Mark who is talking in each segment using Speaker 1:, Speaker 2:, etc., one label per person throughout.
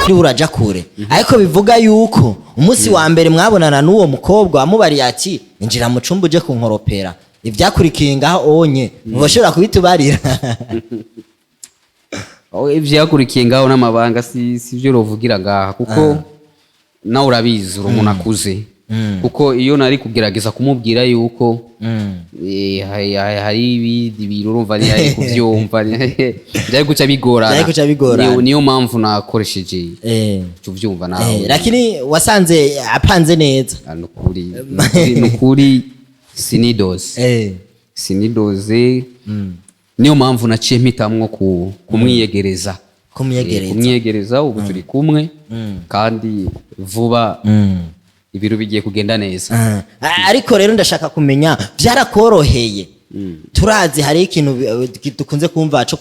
Speaker 1: kuri uraja kure ariko bivuga yuko umunsi wa mbere mwabonana n'uwo mukobwa wamubariye ati injira mu cumba uje kunkoropera ivyakurikiye ngaho onye ntiboshobora kubitubarira.
Speaker 2: Ivyakurikiye ngaho n'amabanga si byo rovugira ngaha kuko nawe urabizi umuntu akuze kuko iyo nari kugerageza kumubwira yuko hari ibindi bintu urumva ntiyari kuvyumva byari guca bigorana niyo mpamvu nakoresheje tuvyumva nawe
Speaker 1: lakini wasanze apanze neza
Speaker 2: nukuri sinidoze niyo mpamvu naciye mpitamwo kumwiyegereza ubu turi kumwe kandi vuba ibiro bigiye kugenda neza.
Speaker 1: Ariko rero ndashaka kumenya byarakoroheye turazi hari ikintu dukunze kumva cyo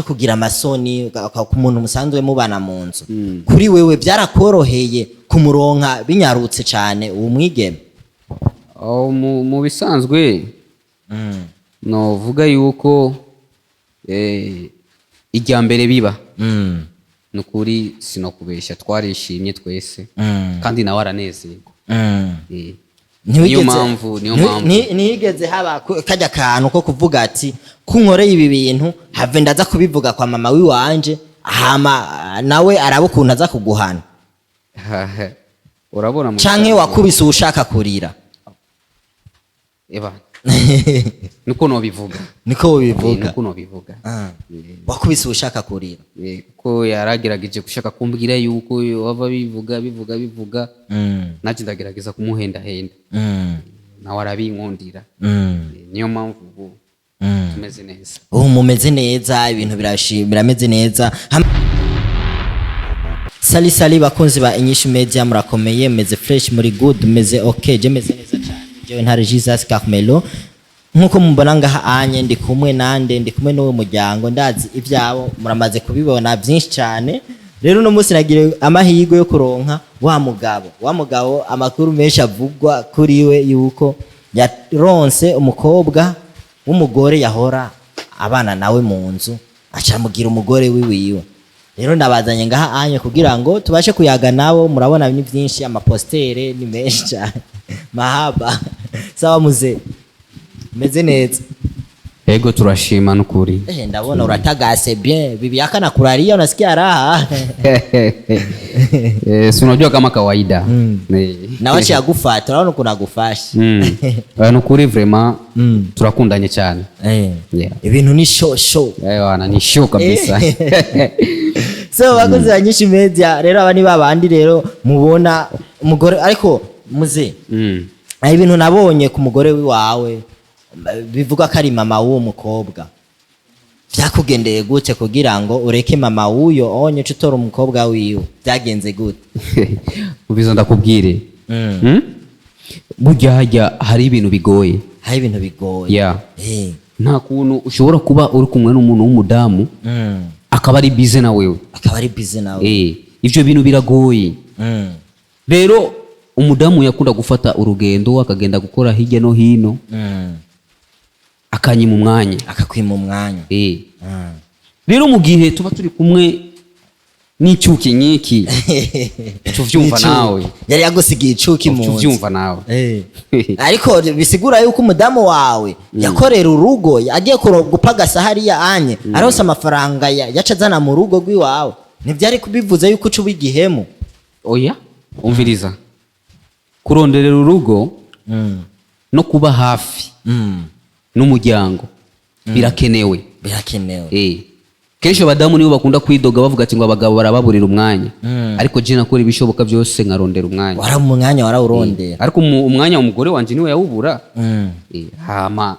Speaker 1: kugira amasoni ku muntu musanzwe mubana mu nzu kuri wewe byarakoroheye kumuronka binyarutse cyane uwo mwigeme?
Speaker 2: Mu bisanzwe novuga yuko ijya mbere biba nukuri sinokubeshya twarishimye twese kandi nawe aranezerwa. niyo mpamvu
Speaker 1: nigeze haba kajya kantu ko kuvuga ati kunkoreye ibi bintu have ndaza kubivuga kwa mama wiwanje hama nawe arabukuntu aza kuguhana
Speaker 2: urabona
Speaker 1: canke wakubise ushaka kurira
Speaker 2: nuko nobivuga
Speaker 1: wakubise ushaka kurira
Speaker 2: ko yaragerageje gushaka kumbwira yuko wava bivuga naje ndagerageza kumuhenda nawe arabinkundira niyo mpamvu tumeze neza
Speaker 1: mumeze neza ibintu birameze neza. Sali bakunzi ba Inyishu Media murakomeye meze fresh muri good meze okay je meze neza cyane jewe ntare Jesus Carmelo nkuko mubona ngaha anye ndi kumwe n'uwo muryango ndazi ivyabo muramaze kubibona byinshi cyane. Rero no munsi nagire amahirwe yo kuronka wa mugabo amakuru menshi avugwa kuri we yuko yaronse umukobwa w'umugore yahora abana nawe mu nzu acamugira umugore wiwe. Rero ndabazanye ngaha anye kugira ngo tubashe kuyaga nabo murabona ibintu byinshi amapostere ni menshi cyane mahaba sawa muze meze neza
Speaker 2: ego turashima nukuri
Speaker 1: ndabona uratagase bien bibi yakana kulalia unasikia raha
Speaker 2: si unajua kama kawaida
Speaker 1: na wacha yagufuata naona kuna gufashi
Speaker 2: nukuri vraiment turakundanye cyane
Speaker 1: ibintu ni show
Speaker 2: wana ni show kabisa.
Speaker 1: So bakoze banyinshi media rero abani babandi rero mubona umugore ariko muze ibintu nabonye ku mugore wawe bivuga ko ari mama w'uwo mukobwa byakugendeye gute kugira ngo ureke mama w'uyo onye utora umukobwa wiwe byagenze gute?
Speaker 2: Ubizo ndakubwire burya hajya hari ibintu bigoye nta kuntu ushobora kuba uri kumwe n'umuntu w'umudamu akaba ari bize na wewe ivyo bintu biragoye. Rero umudamu yakunda gufata urugendo akagenda gukora hirya no hino akanyima umwanya
Speaker 1: akakwima umwanya
Speaker 2: rero mu gihe tuba turi kumwe n'icyuki nyiki tuvyumva nawe
Speaker 1: yari yagusigiye icuki mu nzu
Speaker 2: tuvyumva nawe
Speaker 1: ariko bisigura yuko umudamu wawe yakorera urugo agiye gupagasa hariya anye arose amafaranga yacazana mu rugo rw'iwawe ntibyari kubivuze yuko uca ubigihemu?
Speaker 2: Oya umviriza kuronderera urugo no kuba hafi n'umuryango birakenewe kenshi abadamu nibo bakunda kwidoga bavuga ati ngo abagabo barababurira umwanya ariko je nakora ibishoboka byose nkarondera umwanya
Speaker 1: warawurondera
Speaker 2: ariko umwanya umugore wanje niwe yawubura hama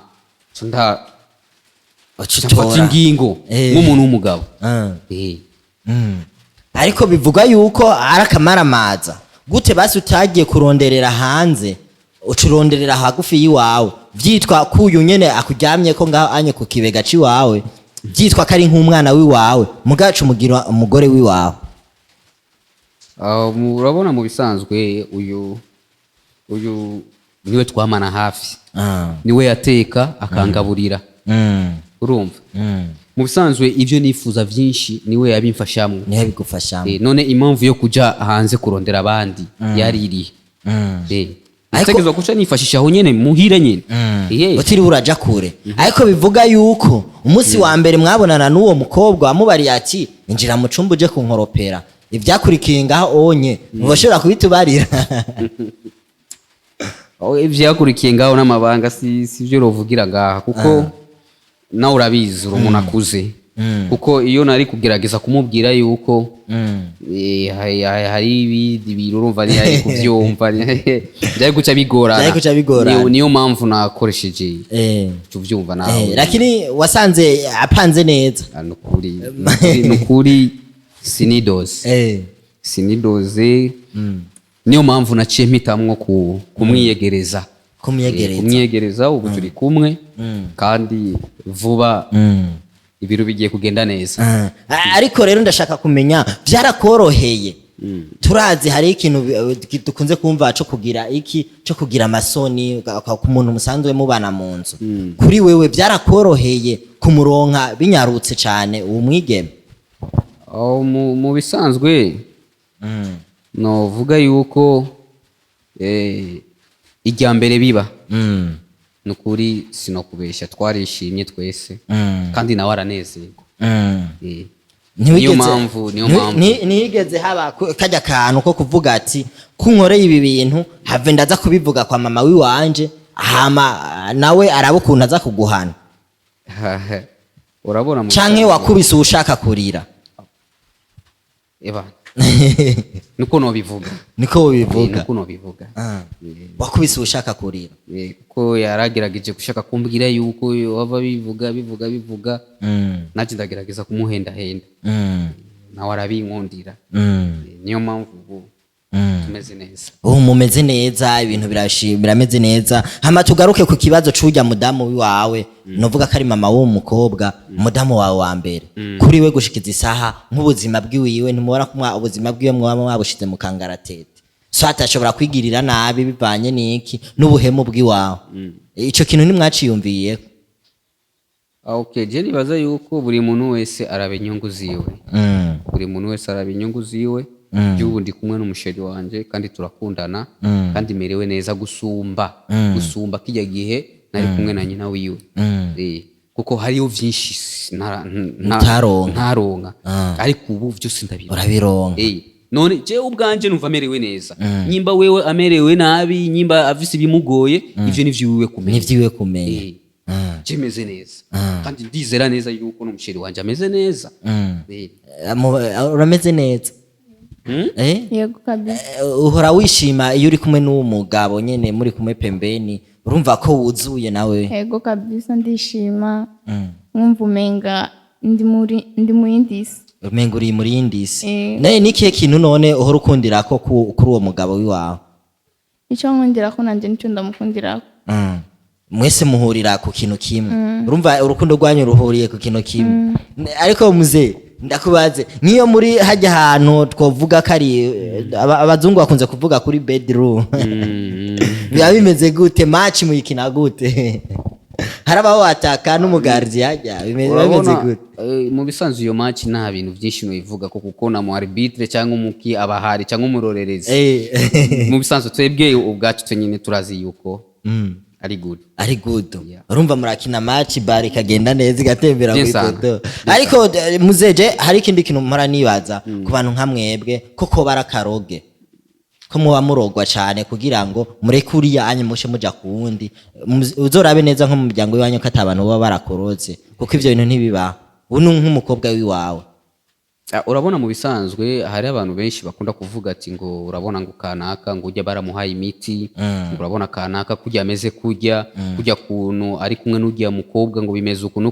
Speaker 2: cunda octora ingingo nk'umuntu w'umugabo
Speaker 1: ariko bivuga yuko arakamaramaza gute basi utagiye kuronderera hanze ucuronderera hagufi yiwawe vyitwa kuyu nyene akuryamye ko ngaho anye ku kibega ci wawe vyitwa kari nk'umwana wiwawe mugacu mugira umugore wiwawe?
Speaker 2: Urabona mu bisanzwe uyu niwe twamana hafi niwe yateka akangaburira urumva mu bisanzwe ibyo nifuza byinshi niwe yabimfashamo,
Speaker 1: niwe yabigufashamo.
Speaker 2: None impamvu yo kuja hanze kurondera abandi yaririye. Nategerezwa guca nifashisha aho nyene muhira nyene.
Speaker 1: Utiriwe uraja kure. Ariko bivuga yuko umunsi wa mbere mwabonana n'uwo mukobwa wamubariye ati injira mu cumba uje kunkoropera, ivyakurikiye ngaho onye ntibashobora kubitubarira.
Speaker 2: Ivyakurikiye ngaho n'amabanga si byo rovugira ngaha kuko nawe urabizi uri umuntu akuze, kuko iyo nari kugerageza kumubwira yuko hari ibindi bintu urumva ntiyari kubyumva, byari guca bigorana, niyo mpamvu nakoresheje tubyumva nawe.
Speaker 1: Lakini wasanze apanze neza.
Speaker 2: Nukuri sinidoze, niyo mpamvu naciye mpitamwo kumwiyegereza. Ubu turi kumwe kandi vuba ibiro bigiye kugenda neza.
Speaker 1: Ariko rero ndashaka kumenya byarakoroheye. Turazi hari ikintu dukunze kumva cyo kugira amasoni ku muntu musanzwe mubana mu nzu. Kuri wewe byarakoroheye kumuronka binyarutse cyane uwo mwigeme?
Speaker 2: Mu bisanzwe no vuga yuko ijya mbere biba nukuri sinokubesha twarishimye twese kandi nawe aranezerwa. Niyo mpamvu
Speaker 1: nigeze haba kajya kantu ko kuvuga ati kunkoreye ibi bintu have ndaza kubivuga kwa mama wiwanje hama nawe arabukunda aza kuguhana.
Speaker 2: Urabona
Speaker 1: canke wakubise ushaka kurira.
Speaker 2: Nuko nobivuga.
Speaker 1: Wakubise ushaka kurira.
Speaker 2: Kuko yaragerageje gushaka kumbwira yuko wava bivuga. Naje ndagerageza kumuhenda. Nawe arabinkundira. Niyo mpamvu tumeze neza.
Speaker 1: Mumeze neza, ibintu birameze neza. Hama tugaruke ku kibazo c'ujya mudamu wawe. Novuga ko ari mama wo mukobwa, mudamu wawe wa mbere. Kuri we gushikiza isaha nk'ubuzima bwiwiwe ntimubona kumwa ubuzima bwiwe mwabushize mu kangaratete. So atashobora kwigirira nabi bivanye n'iki n'ubuhemu bwiwawe. Ico kintu nimwaciyumviye.
Speaker 2: Okay, je nibaza yuko buri muntu wese araba inyungu ziwe. Y'ubu ndi kumwe n'umusheri wanje kandi turakundana kandi merewe neza gusumba kijya gihe nari kumwe na nyina wiwe. Kuko hariyo vyinshi ntaronka ariko ubu byose
Speaker 1: urabironka.
Speaker 2: None je ubwanje numva merewe neza. Nyimba wewe amerewe nabi, nyimba avise bimugoye, ivyo nivyiwe kumenya. Je meze neza kandi ndizera neza yuko n'umusheri wanje ameze neza.
Speaker 1: Urameze neza.
Speaker 3: Yego kabisa.
Speaker 1: Uhora wishima iyo uri kumwe n'umugabo nyene muri kumwe pembeni, urumva ko wuzuye nawe?
Speaker 3: Yego kabisa ndishima. Mwumva umenga ndi mu yindisi.
Speaker 1: Umenga uri muri yindisi. Naye nikihe kintu none uhora ukundirako kuri uwo mugabo wiwawe?
Speaker 3: Icyo nkundirako nanje nicyo ndamukundirako.
Speaker 1: Mwese muhurira ku kintu kimwe. Urumva urukundo rwanyu ruhuriye ku kintu kimwe. Ariko muze ndakubaze niyo muri hajya ahantu twovuga kari abazungu bakunze kuvuga kuri bedroom. Biba bimeze gute? Match muyikina gute? Harabaho wataka n'umugarzi hajya bimeze gute?
Speaker 2: Mu bisanzwe iyo match nta bintu byinshi no ivuga kuko na mu arbitre cyangwa umuki abahari cyangwa umurorerezi. Mu bisanzwe twebwe ubwacu twenyine turazi yuko ari good. Urumva murakina match bar ikagenda neza igatembera kwidodo. Ariko muzeje hari ikindi kintu mpora nibaza ku bantu nka mwebwe koko barakaroge ko muba murogwa cyane kugira ngo murekuriya anye mushe muja kuwundi uzorabe neza nko mu muryango w'iwanyu ko atabantu baba barakorotse kuko ivyo bintu ntibiba. Ubu nk'umukobwa wiwawe urabona mu bisanzwe hari abantu benshi bakunda kuvuga ati ngo urabona ngo kanaka ngo ujya baramuhaye imiti, urabona kanaka kujya ameze kujya kuntu ari kumwe n'ujya mukobwa ngo bimeze uku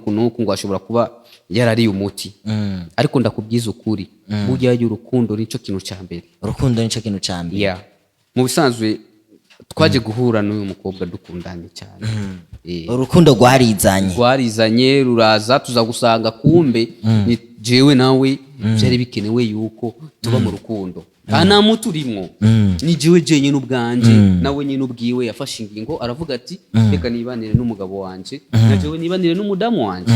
Speaker 2: ngo ashobora kuba yarari umuti. Ariko ndakubwiza ukuri burya y'urukundo nico kintu cyambere. Mu bisanzwe twaje guhura n'uyu mukobwa dukundanye cyane.
Speaker 1: Urukundo
Speaker 2: rwarizanye ruraza tuza gusanga kumbe ni jewe nawe byari bikenewe yuko tuba mu rukundo. nta muti urimwo ni jewe jenyine ubwanje nawe nyine ubwiwe yafashe ingingo aravuga ati reka nibanire n'umugabo wanje na jewe nibanire n'umudamu wanje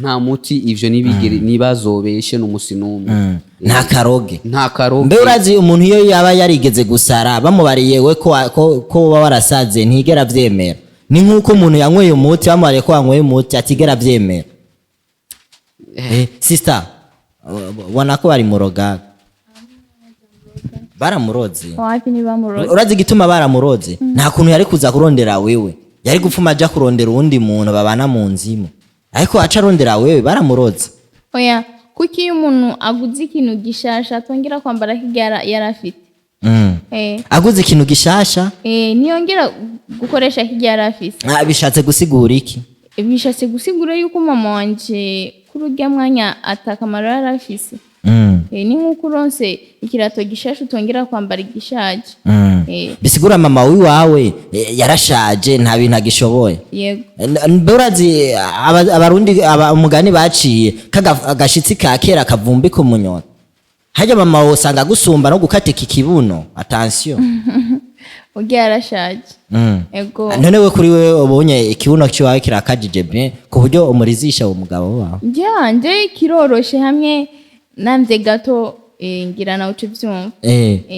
Speaker 2: nta muti ivyo nibazobeshe n'umusi n'umwe
Speaker 1: nta karoge
Speaker 2: mbe
Speaker 1: urazi umuntu iyo yaba yarigeze gusara bamubariye we ko baba warasaze ntigera avyemera ni nk'uko umuntu yanyweye umuti bamubariye ko yanyweye umuti atigera avyemera sister wana ko bari muroga baramuroze
Speaker 3: wapi ni bamuroze
Speaker 1: urazi igituma baramuroze nta kuntu yari kuza kurondera wewe yari gupfuma aja kurondera uwundi muntu babana mu nzimu ariko aca arondera wewe baramuroze
Speaker 3: oya kuki iyo umuntu aguze ikintu gishasha atongera kwambara kigara yarafite
Speaker 1: aguze ikintu gishasha
Speaker 3: niyongera gukoresha kigara afise
Speaker 1: bishatse gusigura iki
Speaker 3: bishatse gusigura yuko mama wanje kuri urya mwanya atakamaro yarafise ni nk'uko uronse ikirato gishasha utongera kwambara igishaje
Speaker 1: bisigura mama wiwawe yarashaje nta bintu agishoboye
Speaker 3: yego
Speaker 1: urazi abarundi umugani baciye agashitsi ka kera kavumbika umunyota hajya mama wawe usanga gusumba no gukatika ikibuno attention
Speaker 3: urya yarashaje ego
Speaker 1: none we kuri we ubonye ikibuno cyawe kirakajije bien ku buryo umurizisha uwo mugabo wawe
Speaker 3: njye kiroroshe hamwe namvye gato ngira nawe uco vyumva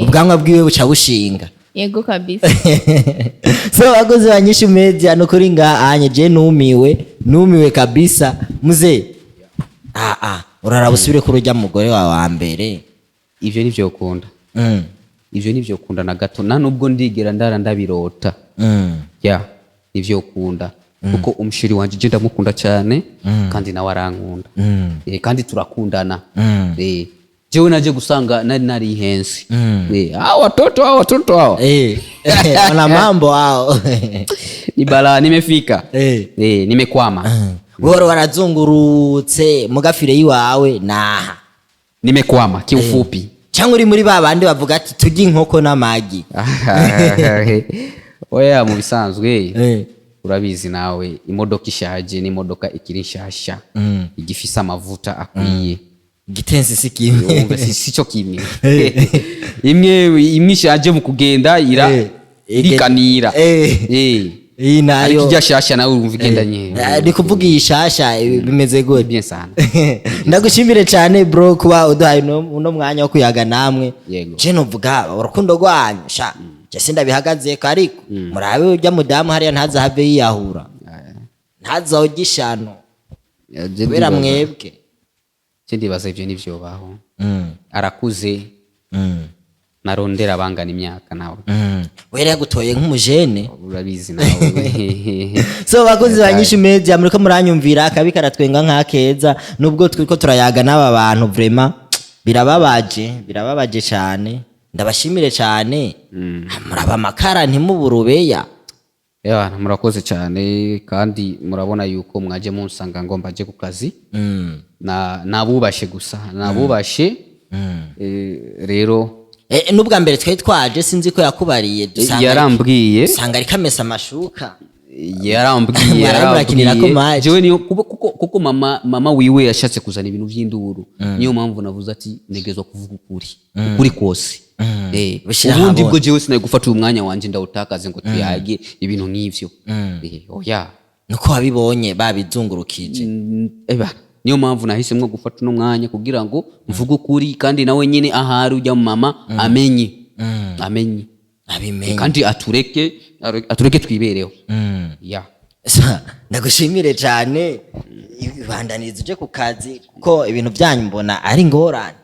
Speaker 1: ubwanwa bwiwe buca bushinga
Speaker 3: yego kabisa
Speaker 1: so agoze banyinshi media no kuri anye je numiwe kabisa muze urara busubire kuri urya mugore wawe wa mbere
Speaker 2: ivyo nivyo ukunda ivyo nivyo ukunda na gato na nubwo ndigera ndabirota ya nivyo ukunda kuko umushiri wanje je ndamukunda cyane kandi nawe arankunda kandi turakundana jewe naje gusanga nari hensi watoto hao
Speaker 1: wana mambo hao
Speaker 2: ni bala nimefika nimekwama
Speaker 1: bora warazungurutse mugafire yiwawe naha
Speaker 2: nimekwama kiufupi
Speaker 1: cyangwa uri muri babandi bavuga ati tujye inkoko n'amagi
Speaker 2: oya mu bisanzwe urabizi nawe imodoka ishaje ni imodoka ikiri nshasha igifisa amavuta akwiye
Speaker 1: gitensi sikimwe
Speaker 2: umva sico kimwe imwe ishaje mu kugenda irikanira
Speaker 1: iyi nayo
Speaker 2: kijya shasha nawe urumva igendanye
Speaker 1: ndi kuvuga iyi shasha bimeze gute
Speaker 2: bien sana
Speaker 1: ndagushimire cyane bro kuba udahaye uno mwanya wo kuyaga namwe je novuga urukundo rwanyu sha je sindabihagaze kariko murabe urya mudamu hariya ntazahave yiyahura ntazogishano kubera mwebwe
Speaker 2: je ndibaza ivyo nivyo baho arakuze narondera bangana imyaka nawe
Speaker 1: wera yagutoye nk'umujene
Speaker 2: urabizi nawe
Speaker 1: so bakozi banyinshi media muriko muranyumvira akabi karatwenga nk'akeza nubwo twiko turayaga n'aba bantu vraiment birababaje cyane ndabashimire cyane muraba makara ntimuburubeya
Speaker 2: murakoze cyane kandi murabona yuko mwaje munsanga ngo mbaje ku kazi nabubashe gusa nabubashe rero
Speaker 1: nubwa mbere twaje sinzi ko yakubariye
Speaker 2: dusanga yarambwiye
Speaker 1: sanga ari kamesa amashuka
Speaker 2: yarambwiye jewe niyo kuko mama wiwe yashatse kuzana ibintu by'induru niyo mpamvu navuze ati negezwa kuvuga ukuri kose ubundi bwo jewe sinaye gufata uyu mwanya wanje ndawutakaze ngo tuyage ibintu nk'ivyo oya
Speaker 1: nuko wabibonye babizungurukije
Speaker 2: niyo mpamvu nahisemwe gufata uno mwanya kugira ngo mvuge ukuri kandi nawe nyine ahari ujya mu mama amenye
Speaker 1: abimenye
Speaker 2: kandi atureke twibereho
Speaker 1: ndagushimire cyane ibandaniriza uje ku kazi kuko ibintu byanyu mbona ari ngorane